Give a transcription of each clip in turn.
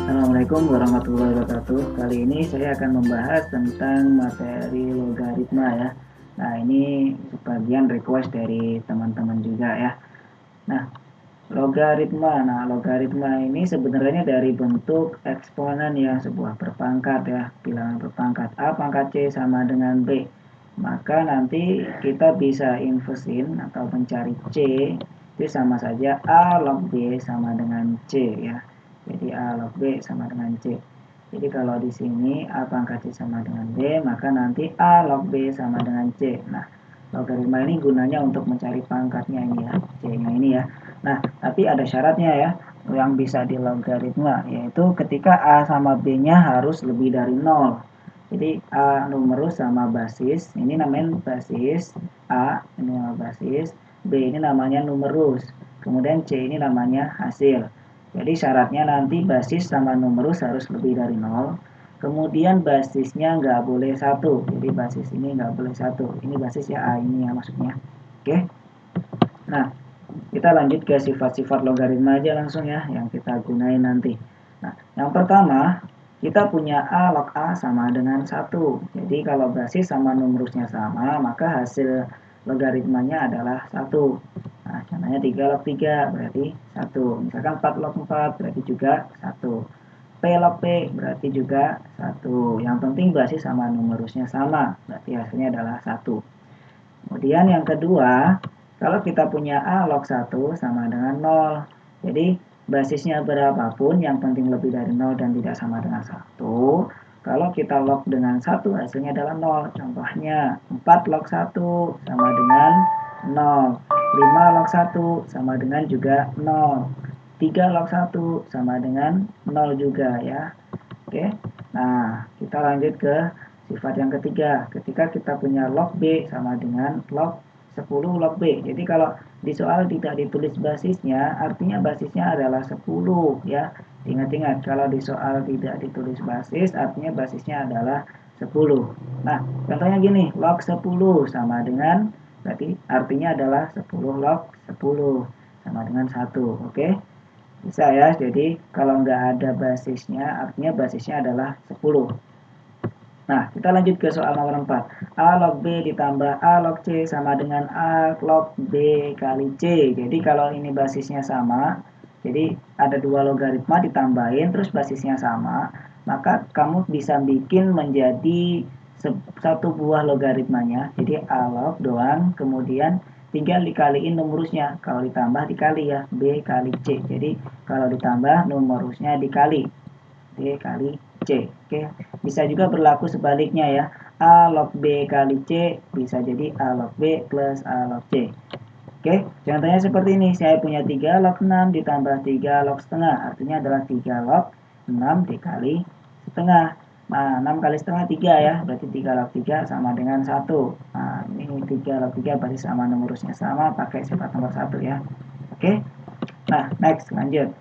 Assalamualaikum warahmatullahi wabarakatuh. Kali ini saya akan membahas tentang materi logaritma ya. Nah, ini sebagian request dari teman-teman juga ya. Nah, logaritma ini sebenarnya dari bentuk eksponen ya, sebuah berpangkat ya, bilangan berpangkat. A pangkat C sama dengan B. Maka nanti kita bisa inversin atau mencari C itu sama saja A log B sama dengan C ya. Jadi A log B sama dengan C. Jadi kalau di sini A pangkat C sama dengan B, maka nanti A log B sama dengan C. Nah, logaritma ini gunanya untuk mencari pangkatnya ini ya, C-nya ini ya. Nah, tapi ada syaratnya ya, yang bisa di logaritma, yaitu ketika A sama B-nya harus lebih dari 0. Jadi A numerus sama basis, ini namanya basis, A ini nama basis, B ini namanya numerus, kemudian C ini namanya hasil. Jadi syaratnya nanti basis sama numerus harus lebih dari 0. Kemudian basisnya nggak boleh 1. Jadi basis ini nggak boleh 1. Ini basis ya A ini ya maksudnya. Oke. Nah, kita lanjut ke sifat-sifat logaritma aja langsung ya yang kita gunain nanti. Nah, yang pertama kita punya A log A sama dengan 1. Jadi kalau basis sama numerusnya sama, maka hasil logaritmanya adalah 1. Nah, contohnya 3 log 3 berarti 1. Misalkan 4 log 4 berarti juga 1. P log P berarti juga 1. Yang penting basis sama numerusnya sama, berarti hasilnya adalah 1. Kemudian yang kedua, kalau kita punya A log 1 sama dengan 0. Jadi basisnya berapapun yang penting lebih dari 0 dan tidak sama dengan 1. Kalau kita log dengan 1 hasilnya adalah 0. Contohnya 4 log 1 sama dengan 0. 5 log 1 sama dengan juga 0. 3 log 1 sama dengan 0 juga ya. Oke. Nah, kita lanjut ke sifat yang ketiga. Ketika kita punya log B sama dengan log 10 log B. Jadi kalau di soal tidak ditulis basisnya, artinya basisnya adalah 10 ya. Ingat-ingat, kalau di soal tidak ditulis basis, artinya basisnya adalah 10. Nah, contohnya gini, log 10 sama dengan, berarti artinya adalah 10 log 10 sama dengan 1. Oke? Bisa ya, jadi kalau nggak ada basisnya, artinya basisnya adalah 10. Nah, kita lanjut ke soal nomor 4. A log B ditambah A log C sama dengan A log B kali C. Jadi kalau ini basisnya sama, jadi ada dua logaritma ditambahin, terus basisnya sama, maka kamu bisa bikin menjadi satu buah logaritmanya. Jadi A log doang, kemudian tinggal dikaliin numerusnya. Kalau ditambah dikali ya, B kali C. Jadi kalau ditambah numerusnya dikali. D kali C. Oke, bisa juga berlaku sebaliknya ya. A log B kali C bisa jadi A log B plus A log C. Oke, contohnya seperti ini. Saya punya 3 log 6 ditambah 3 log setengah. Artinya adalah 3 log 6 dikali setengah. Nah, 6 kali setengah 3 ya. Berarti 3 log 3 sama dengan 1. Nah, ini 3 log 3 pasti sama numerusnya sama. Pakai sifat nomor 1 ya. Oke, nah next lanjut.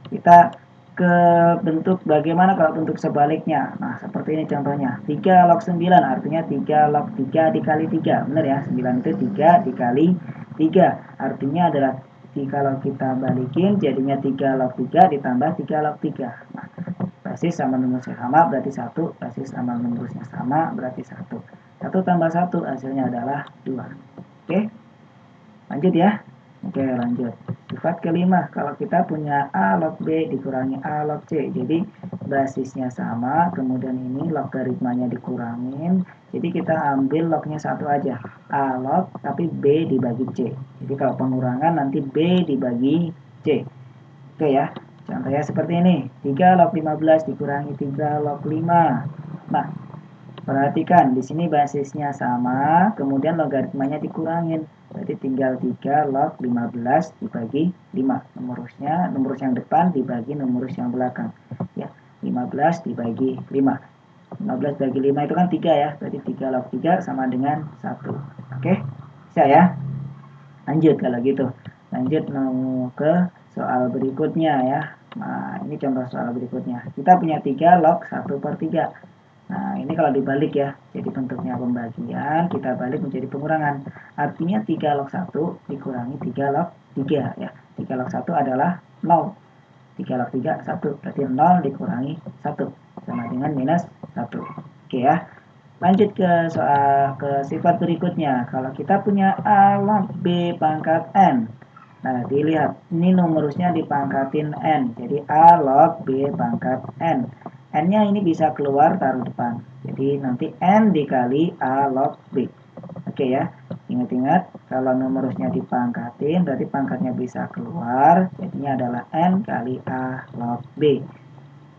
Kita ke bentuk bagaimana kalau bentuk sebaliknya. Nah, seperti ini contohnya. 3 log 9 artinya 3 log 3 dikali 3. Benar ya? 9 itu 3 dikali 3. Artinya adalah kalau kita balikin jadinya 3 log 3 ditambah 3 log 3. Nah, basis sama numerusnya sama berarti 1. Basis sama numerusnya sama berarti 1. 1 tambah 1 hasilnya adalah 2. Oke? Lanjut ya. Oke, lanjut. Sifat kelima, kalau kita punya A log B dikurangi A log C. Jadi basisnya sama, kemudian ini logaritmanya dikurangin. Jadi kita ambil lognya satu aja. A log tapi B dibagi C. Jadi kalau pengurangan nanti B dibagi C. Oke ya. Contohnya seperti ini. 3 log 15 dikurangi 3 log 5. Nah, perhatikan, di sini basisnya sama, kemudian logaritmanya dikurangin. Berarti tinggal 3 log 15 dibagi 5. Numerus yang depan dibagi numerus yang belakang. Ya, 15 dibagi 5. 15 bagi 5 itu kan 3 ya. Berarti 3 log 3 sama dengan 1. Oke, bisa ya? Lanjut kalau gitu. Lanjut ke soal berikutnya ya. Nah, ini contoh soal berikutnya. Kita punya 3 log 1/3. Nah, ini kalau dibalik ya, jadi bentuknya pembagian, kita balik menjadi pengurangan. Artinya 3 log 1 dikurangi 3 log 3 ya. 3 log 1 adalah 0. 3 log 3, 1. Berarti 0 dikurangi 1. Sama dengan minus 1. Oke ya. Lanjut ke sifat berikutnya. Kalau kita punya A log B pangkat N. Nah, dilihat. Ini numerusnya dipangkatin N. Jadi A log B pangkat N. N-nya ini bisa keluar, taruh depan. Jadi nanti N dikali A log B. Oke ya. Ingat-ingat, kalau numerusnya dipangkatin, berarti pangkatnya bisa keluar. Jadinya adalah N kali A log B.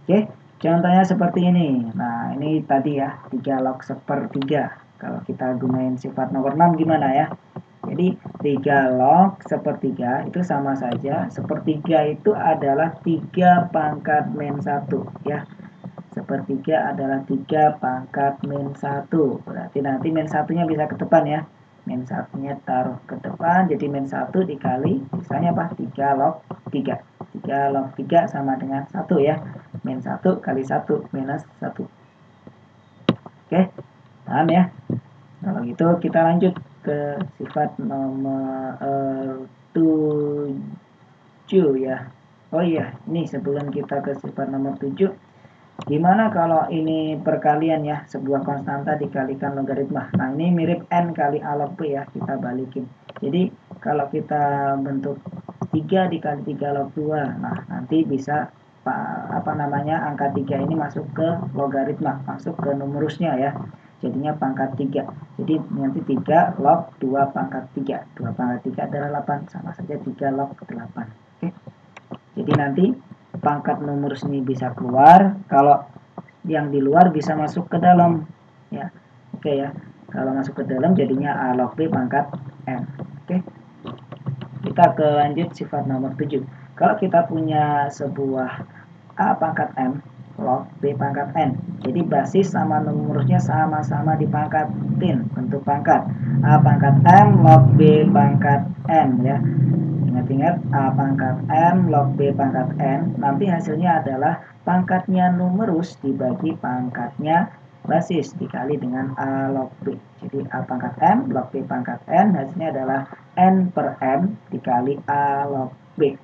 Oke, contohnya seperti ini. Nah, ini tadi ya, 3 log sepertiga. Kalau kita gunain sifat nomor 6 gimana ya? Jadi 3 log sepertiga itu sama saja. Sepertiga itu adalah 3 pangkat min 1 ya. Sepertiga adalah 3 pangkat min 1. Berarti nanti min 1-nya bisa ke depan ya. Min 1-nya taruh ke depan. Jadi min 1 dikali, misalnya apa? 3 log 3. 3 log 3 sama dengan 1 ya. Min 1 kali 1 minus 1. Oke, paham ya? Kalau gitu kita lanjut ke sifat nomor 7 ya. Oh iya, ini sebelum kita ke sifat nomor 7, gimana kalau ini perkalian ya, sebuah konstanta dikalikan logaritma. Nah, ini mirip N kali A log B ya, kita balikin. Jadi, kalau kita bentuk 3 dikali 3 log 2, nah nanti bisa angka 3 ini masuk ke logaritma, masuk ke numerusnya ya. Jadinya pangkat 3. Jadi nanti 3 log 2 pangkat 3. 2 pangkat 3 adalah 8, sama saja 3 log 8. Oke. Jadi nanti pangkat numerus ini bisa keluar, kalau yang di luar bisa masuk ke dalam ya. Oke ya. Kalau masuk ke dalam jadinya A log B pangkat N. Oke. Kita ke lanjut sifat nomor 7. Kalau kita punya sebuah A pangkat M log B pangkat N. Jadi basis sama numerusnya sama-sama dipangkatin bentuk pangkat. A pangkat M log B pangkat N ya. Ingat-ingat, A pangkat M log B pangkat N, nanti hasilnya adalah pangkatnya numerus dibagi pangkatnya basis dikali dengan A log B. Jadi A pangkat M log B pangkat N, hasilnya adalah N per M dikali A log B.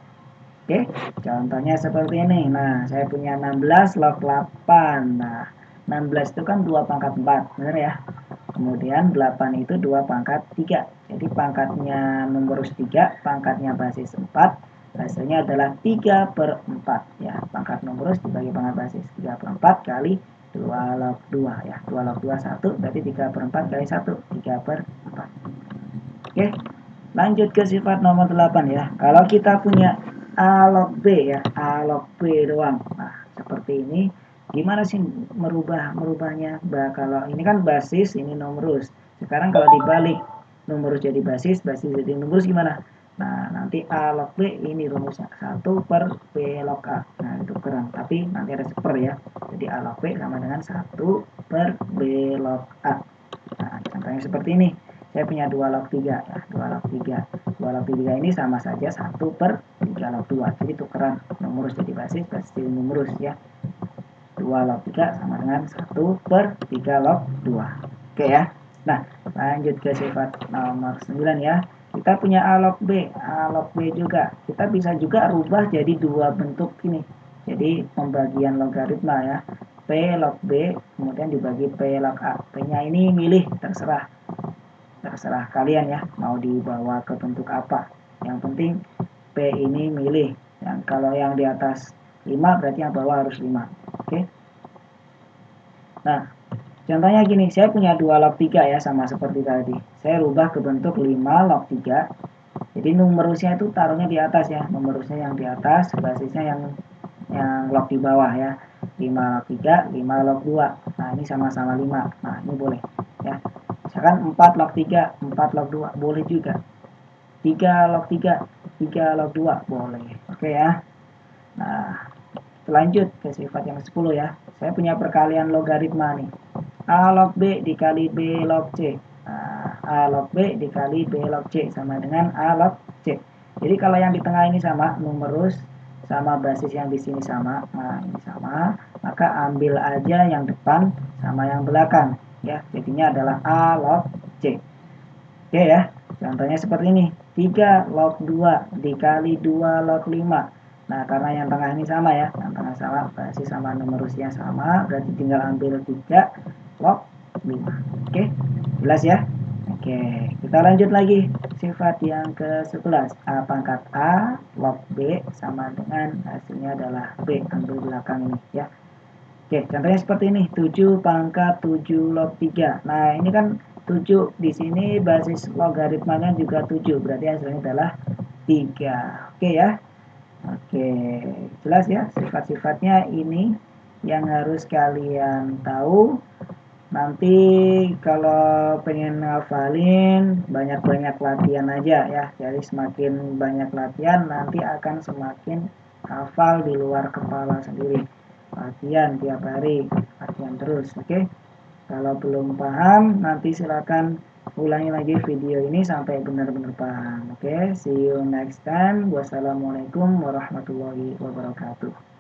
Oke, contohnya seperti ini. Nah, saya punya 16 log 8. Nah, 16 itu kan 2 pangkat 4, benar ya? Kemudian 8 itu 2 pangkat 3. Jadi pangkatnya numerus 3, pangkatnya basis 4. Hasilnya adalah 3 per 4. Ya, pangkat numerus dibagi pangkat basis. 3 per 4 kali 2 log 2. Ya, 2 log 2, 1. Berarti 3 per 4 kali 1. 3 per 4. Oke, lanjut ke sifat nomor 8 ya. Kalau kita punya A log B ya, A log B doang. Nah, seperti ini. Gimana sih merubahnya? Kalau ini kan basis, ini numerus. Sekarang kalau dibalik, numerus jadi basis, basis jadi numerus gimana? Nah, nanti A log B ini rumusnya 1 per B log A. Nah, itu kurang. Tapi nanti ada seper ya. Jadi A log B sama dengan 1 per B log A. Nah, contohnya seperti ini. Saya punya 2 log 3 ya, 2 log 3. 2 log 3 ini sama saja 1 per 3 log 2. Jadi tukeran numerus jadi basis, basis jadi numerus ya. 2 log 3 sama dengan 1 per 3 log 2. Oke ya. Nah, lanjut ke sifat nomor 9 ya. Kita punya A log B, A log B juga. Kita bisa juga rubah jadi dua bentuk ini. Jadi pembagian logaritma ya. P log B kemudian dibagi P log A. P-nya ini milih, terserah kalian ya, mau dibawa ke bentuk apa. Yang penting P ini milih. Kalau yang di atas 5 berarti yang bawah harus 5. Oke. Nah, contohnya gini, saya punya 2 log 3 ya, sama seperti tadi. Saya rubah ke bentuk 5 log 3. Jadi numerusnya itu taruhnya di atas ya, numerusnya yang di atas, basisnya yang log di bawah ya. 5 log 3, 5 log 2. Nah, ini sama-sama 5. Nah, ini boleh ya. Misalkan 4 log 3, 4 log 2, boleh juga. 3 log 3, 3 log 2, boleh. Oke ya. Nah, lanjut ke sifat yang 10 ya. Saya punya perkalian logaritma nih. A log B dikali B log C. Nah, A log B dikali B log C sama dengan A log C. Jadi kalau yang di tengah ini sama, numerus sama basis yang di sini sama. Nah, ini sama. Maka ambil aja yang depan sama yang belakang. Ya, jadinya adalah A log C. Oke ya, contohnya seperti ini. 3 log 2 dikali 2 log 5. Nah, karena yang tengah ini sama ya, yang tengah sama, berarti sama nomor usia sama, berarti tinggal ambil 3 log 5. Oke, jelas ya? Oke, kita lanjut lagi. Sifat yang ke-11, A pangkat A log B sama dengan hasilnya adalah B, ambil belakang ini ya. Oke, contohnya seperti ini, 7 pangkat 7 log 3. Nah, ini kan 7 di sini basis logaritmanya juga 7, berarti hasilnya adalah 3. Oke ya. Oke, jelas ya sifat-sifatnya ini yang harus kalian tahu. Nanti kalau pengen ngafalin banyak-banyak latihan aja ya. Jadi semakin banyak latihan nanti akan semakin hafal di luar kepala sendiri. Latihan tiap hari, latihan terus, oke? Kalau belum paham nanti silakan ulangi lagi video ini sampai benar-benar paham. Oke, see you next time. Wassalamualaikum warahmatullahi wabarakatuh.